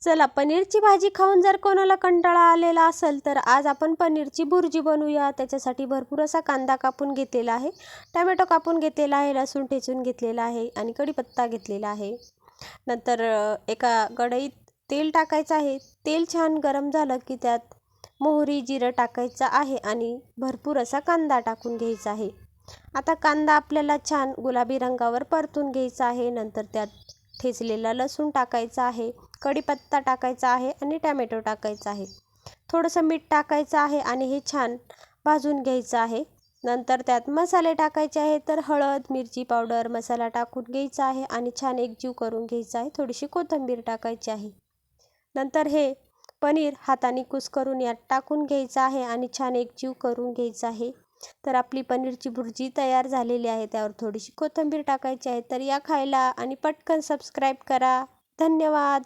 चला, पनीरची भाजी खाऊन जर कोणाला कंटाळा आलेला असेल तर आज आपण पनीरची भुर्जी बनवूया। त्याच्यासाठी भरपूर असा कांदा कापून घेतलेला आहे, टोमॅटो कापून घेतलेला आहे, लसूण ठेचून घेतलेला आहे आणि कढीपत्ता घेतलेला आहे। नंतर एका कढईत तेल टाकायचं आहे। तेल छान गरम झालं की त्यात मोहरी जिरं टाकायचं आहे आणि भरपूर असा कांदा टाकून घ्यायचा आहे। आता कांदा आपल्याला छान गुलाबी रंगावर परतून घ्यायचा आहे। नंतर त्यात ठेचलेला लसूण टाकायचा आहे, कढीपत्ता टाकायचा आहे आणि टोमॅटो टाकायचा आहे। थोडंसं मीठ टाकायचं आहे आणि हे छान भाजून घ्यायचं आहे। नंतर त्यात मसाले टाकायचे आहे, तर हळद, मिरची पावडर, मसाला टाकून घ्यायचा आहे आणि छान एकजीव करून घ्यायचा आहे। थोडीशी कोथिंबीर टाकायची आहे। नंतर हे पनीर हाताने कुस्करून यात टाकून घ्यायचं आहे आणि छान एकजीव करून घ्यायचं आहे। तर आपली पनीरची भुर्जी तयार झालेली आहे। त्यावर थोडीशी कोथिंबीर टाकायची आहे। तर या खायला आणि पटकन सबस्क्राईब करा। धन्यवाद।